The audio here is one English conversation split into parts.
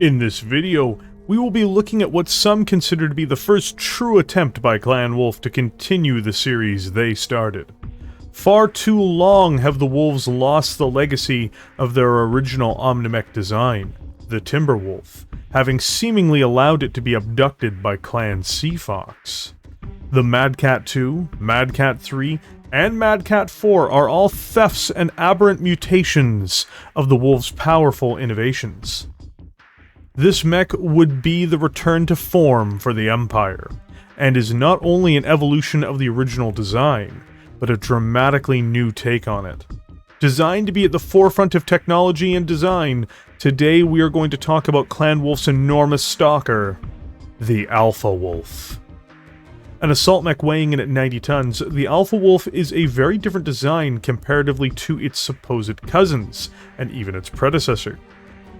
In this video, we will be looking at what some consider to be the first true attempt by Clan Wolf to continue the series they started. Far too long have the Wolves lost the legacy of their original Omnimech design, the Timberwolf, having seemingly allowed it to be abducted by Clan Seafox. The Mad Cat 2, Mad Cat 3, and Mad Cat 4 are all thefts and aberrant mutations of the Wolves' powerful innovations. This mech would be the return to form for the Empire, and is not only an evolution of the original design, but a dramatically new take on it. Designed to be at the forefront of technology and design, today we are going to talk about Clan Wolf's enormous stalker, the Alpha Wolf. An assault mech weighing in at 90 tons, the Alpha Wolf is a very different design comparatively to its supposed cousins, and even its predecessor.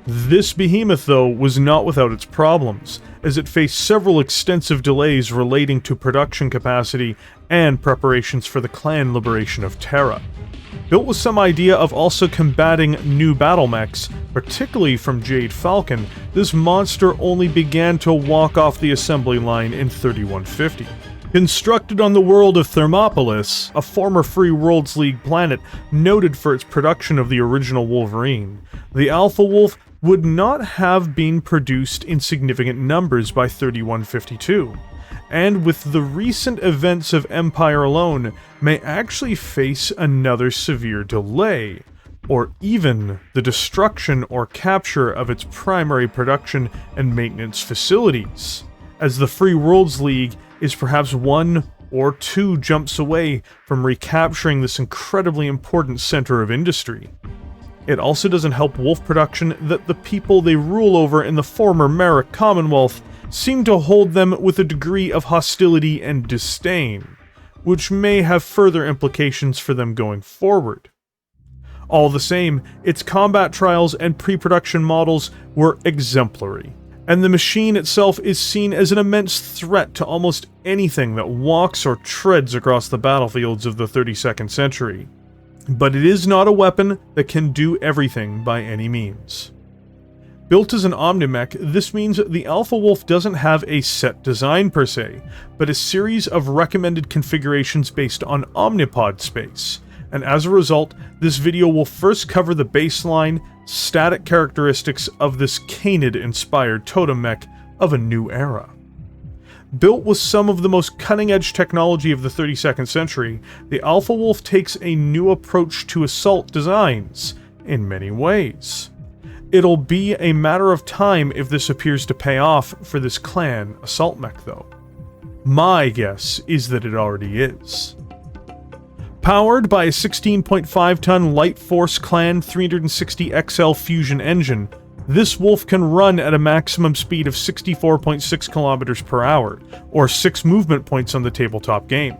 This behemoth, though, was not without its problems, as it faced several extensive delays relating to production capacity and preparations for the clan liberation of Terra. Built with some idea of also combating new Battlemechs, particularly from Jade Falcon, this monster only began to walk off the assembly line in 3150. Constructed on the world of Thermopolis, a former Free Worlds League planet noted for its production of the original Wolverine, the Alpha Wolf would not have been produced in significant numbers by 3152, and with the recent events of Empire alone, may actually face another severe delay, or even the destruction or capture of its primary production and maintenance facilities, as the Free Worlds League is perhaps one or two jumps away from recapturing this incredibly important center of industry. It also doesn't help Wolf production that the people they rule over in the former Merrick Commonwealth seem to hold them with a degree of hostility and disdain, which may have further implications for them going forward. All the same, its combat trials and pre-production models were exemplary, and the machine itself is seen as an immense threat to almost anything that walks or treads across the battlefields of the 32nd century. But it is not a weapon that can do everything by any means. Built as an Omnimech, this means the Alpha Wolf doesn't have a set design per se, but a series of recommended configurations based on Omnipod space, and as a result, this video will first cover the baseline, static characteristics of this Canid-inspired Totem mech of a new era. Built with some of the most cutting-edge technology of the 32nd century, the Alpha Wolf takes a new approach to assault designs, in many ways. It'll be a matter of time if this appears to pay off for this clan assault mech, though. My guess is that it already is. Powered by a 16.5-ton Light Force Clan 360XL fusion engine, this Wolf can run at a maximum speed of 64.6 kilometers per hour, or 6 movement points on the tabletop game.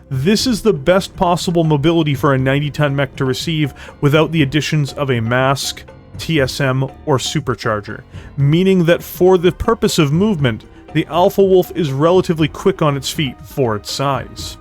This is the best possible mobility for a 90-ton mech to receive without the additions of a mask, TSM, or supercharger, meaning that for the purpose of movement, the Alpha Wolf is relatively quick on its feet for its size.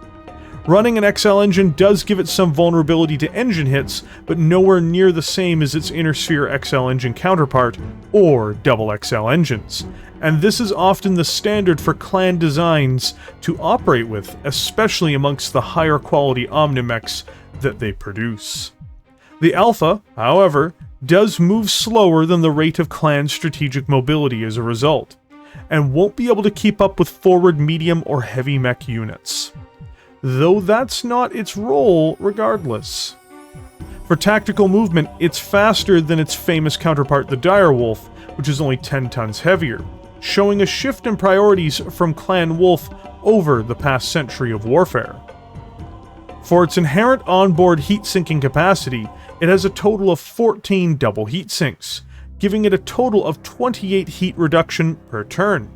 Running an XL engine does give it some vulnerability to engine hits, but nowhere near the same as its Inner Sphere XL engine counterpart, or Double XL engines, and this is often the standard for clan designs to operate with, especially amongst the higher quality Omnimechs that they produce. The Alpha, however, does move slower than the rate of clan strategic mobility as a result, and won't be able to keep up with forward medium or heavy mech units. Though that's not its role regardless. For tactical movement, it's faster than its famous counterpart the Direwolf, which is only 10 tons heavier, showing a shift in priorities from Clan Wolf over the past century of warfare. For its inherent onboard heat-sinking capacity, it has a total of 14 double heat sinks, giving it a total of 28 heat reduction per turn.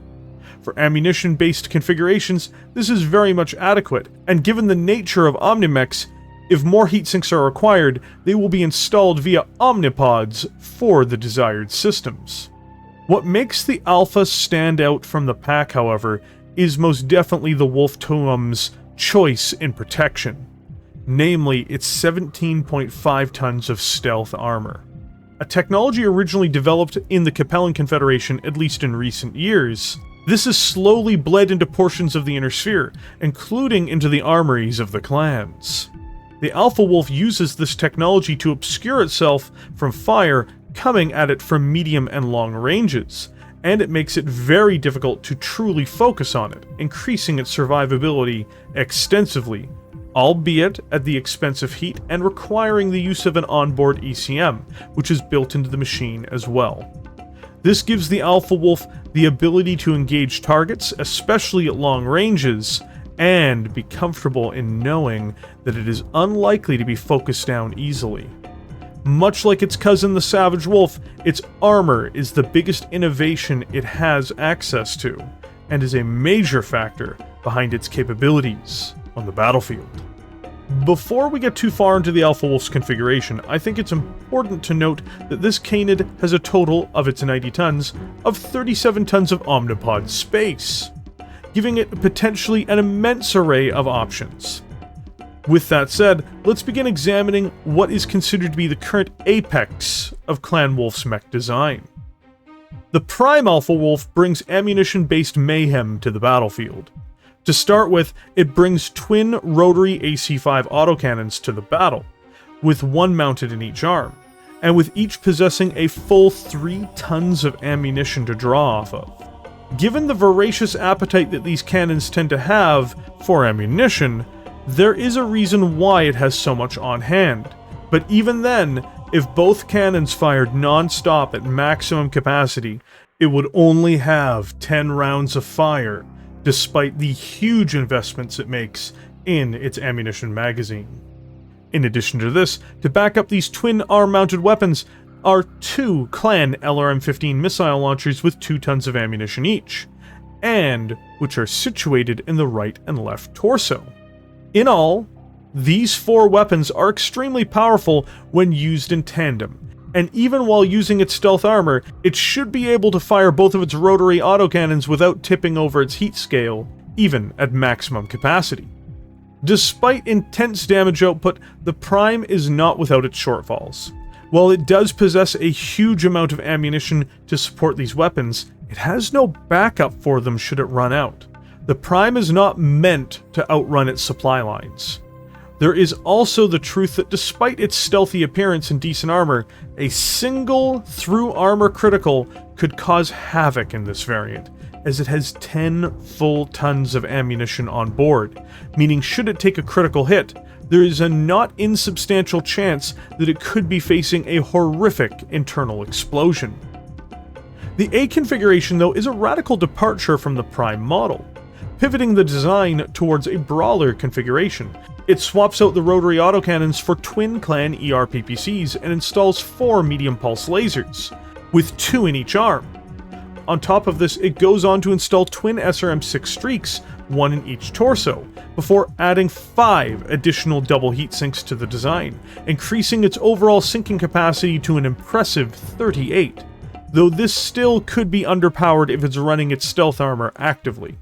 For ammunition-based configurations, this is very much adequate, and given the nature of Omnimechs, if more heatsinks are required, they will be installed via Omnipods for the desired systems. What makes the Alpha stand out from the pack, however, is most definitely the Wolf Totem's choice in protection, namely its 17.5 tons of stealth armor. a technology originally developed in the Capellan Confederation, at least in recent years. This has slowly bled into portions of the Inner Sphere, including into the armories of the clans. The Alpha Wolf uses this technology to obscure itself from fire coming at it from medium and long ranges, and it makes it very difficult to truly focus on it, increasing its survivability extensively, albeit at the expense of heat and requiring the use of an onboard ECM, which is built into the machine as well. This gives the Alpha Wolf the ability to engage targets, especially at long ranges, and be comfortable in knowing that it is unlikely to be focused down easily. Much like its cousin the Savage Wolf, its armor is the biggest innovation it has access to, and is a major factor behind its capabilities on the battlefield. Before we get too far into the Alpha Wolf's configuration, I think it's important to note that this Canid has a total of its 90 tons of 37 tons of Omnipod space, giving it potentially an immense array of options. With that said, let's begin examining what is considered to be the current apex of Clan Wolf's mech design. The Prime Alpha Wolf brings ammunition-based mayhem to the battlefield. To start with, it brings twin rotary AC-5 autocannons to the battle, with one mounted in each arm, and with each possessing a full 3 tons of ammunition to draw off of. Given the voracious appetite that these cannons tend to have for ammunition, there is a reason why it has so much on hand, but even then, if both cannons fired non-stop at maximum capacity, it would only have 10 rounds of fire, despite the huge investments it makes in its ammunition magazine. In addition to this, to back up these twin arm-mounted weapons are 2 Clan LRM-15 missile launchers with 2 tons of ammunition each, and which are situated in the right and left torso. In all, these 4 weapons are extremely powerful when used in tandem, and even while using its stealth armor, it should be able to fire both of its rotary autocannons without tipping over its heat scale, even at maximum capacity. Despite intense damage output, the Prime is not without its shortfalls. While it does possess a huge amount of ammunition to support these weapons, it has no backup for them should it run out. The Prime is not meant to outrun its supply lines. There is also the truth that despite its stealthy appearance and decent armor, a single through-armor critical could cause havoc in this variant, as it has 10 full tons of ammunition on board, meaning should it take a critical hit, there is a not insubstantial chance that it could be facing a horrific internal explosion. The A configuration, though, is a radical departure from the Prime model, pivoting the design towards a brawler configuration. It swaps out the rotary autocannons for twin Clan ERPPCs and installs 4 medium pulse lasers, with 2 in each arm. On top of this, it goes on to install twin SRM-6 streaks, 1 in each torso, before adding 5 additional double heat sinks to the design, increasing its overall sinking capacity to an impressive 38, though this still could be underpowered if it's running its stealth armor actively.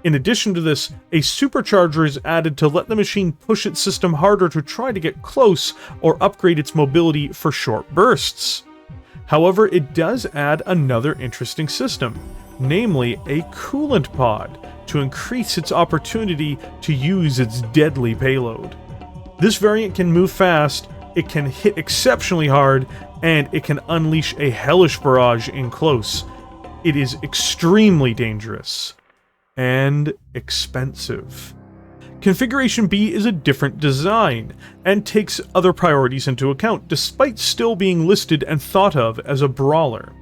In addition to this, a supercharger is added to let the machine push its system harder to try to get close or upgrade its mobility for short bursts. However, it does add another interesting system, namely a coolant pod, to increase its opportunity to use its deadly payload. This variant can move fast, it can hit exceptionally hard, and it can unleash a hellish barrage in close. It is extremely dangerous and expensive. Configuration B is a different design, and takes other priorities into account, despite still being listed and thought of as a brawler.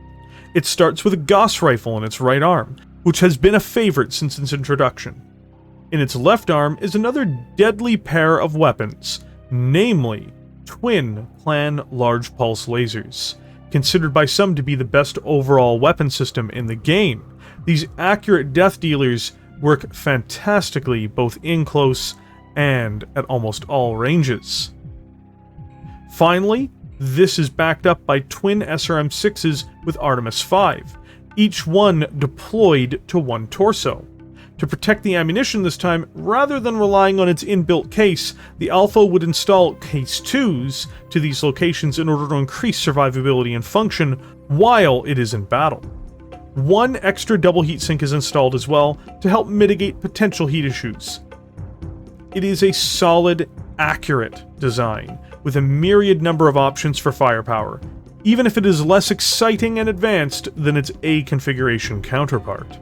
It starts with a Gauss rifle in its right arm, which has been a favorite since its introduction. In its left arm is another deadly pair of weapons, namely twin Clan large pulse lasers, considered by some to be the best overall weapon system in the game. These accurate death dealers work fantastically both in close and at almost all ranges. Finally, this is backed up by twin SRM-6s with Artemis 5, each one deployed to one torso. To protect the ammunition this time, rather than relying on its inbuilt case, the Alpha would install Case 2s to these locations in order to increase survivability and function while it is in battle. One extra double heatsink is installed as well to help mitigate potential heat issues. It is a solid, accurate design, with a myriad number of options for firepower, even if it is less exciting and advanced than its A configuration counterpart.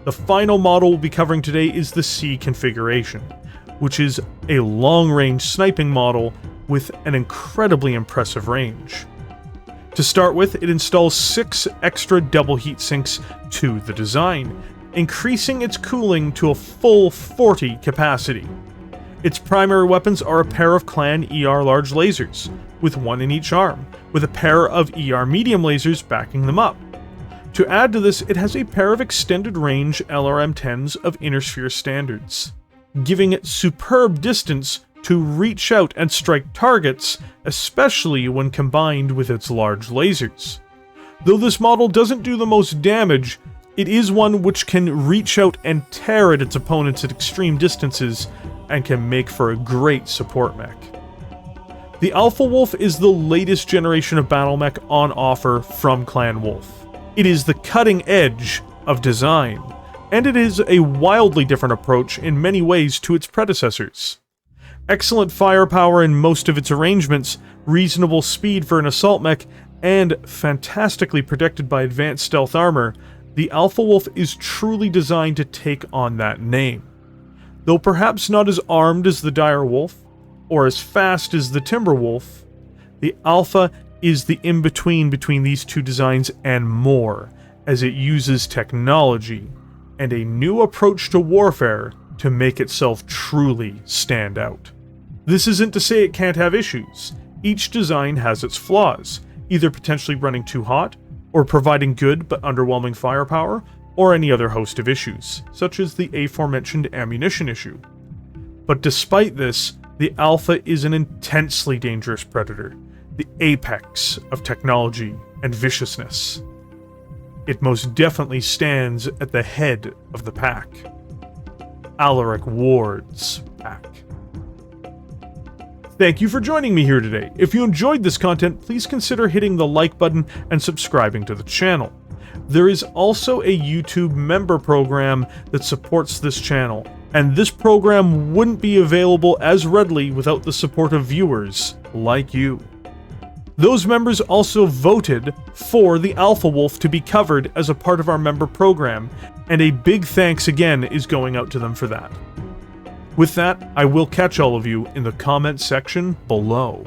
The final model we'll be covering today is the C configuration, which is a long-range sniping model with an incredibly impressive range. To start with, it installs 6 extra double heat sinks to the design, increasing its cooling to a full 40 capacity. Its primary weapons are a pair of Clan ER large lasers, with one in each arm, with a pair of ER medium lasers backing them up. To add to this, it has a pair of extended range LRM-10s of Inner Sphere standards, giving it superb distance to reach out and strike targets, especially when combined with its large lasers. Though this model doesn't do the most damage, it is one which can reach out and tear at its opponents at extreme distances and can make for a great support mech. The Alpha Wolf is the latest generation of Battlemech on offer from Clan Wolf. It is the cutting edge of design, and it is a wildly different approach in many ways to its predecessors. Excellent firepower in most of its arrangements, reasonable speed for an assault mech, and fantastically protected by Advanced Stealth Armour, the Alpha Wolf is truly designed to take on that name. Though perhaps not as armed as the Dire Wolf, or as fast as the Timber Wolf, the Alpha is the in-between between these two designs and more, as it uses technology and a new approach to warfare to make itself truly stand out. This isn't to say it can't have issues. Each design has its flaws, either potentially running too hot, or providing good but underwhelming firepower, or any other host of issues, such as the aforementioned ammunition issue. But despite this, the Alpha is an intensely dangerous predator, the apex of technology and viciousness. It most definitely stands at the head of the pack. Alaric Ward's pack. Thank you for joining me here today. If you enjoyed this content, please consider hitting the like button and subscribing to the channel. There is also a YouTube member program that supports this channel, and this program wouldn't be available as readily without the support of viewers like you. Those members also voted for the Alpha Wolf to be covered as a part of our member program, and a big thanks again is going out to them for that. With that, I will catch all of you in the comments section below.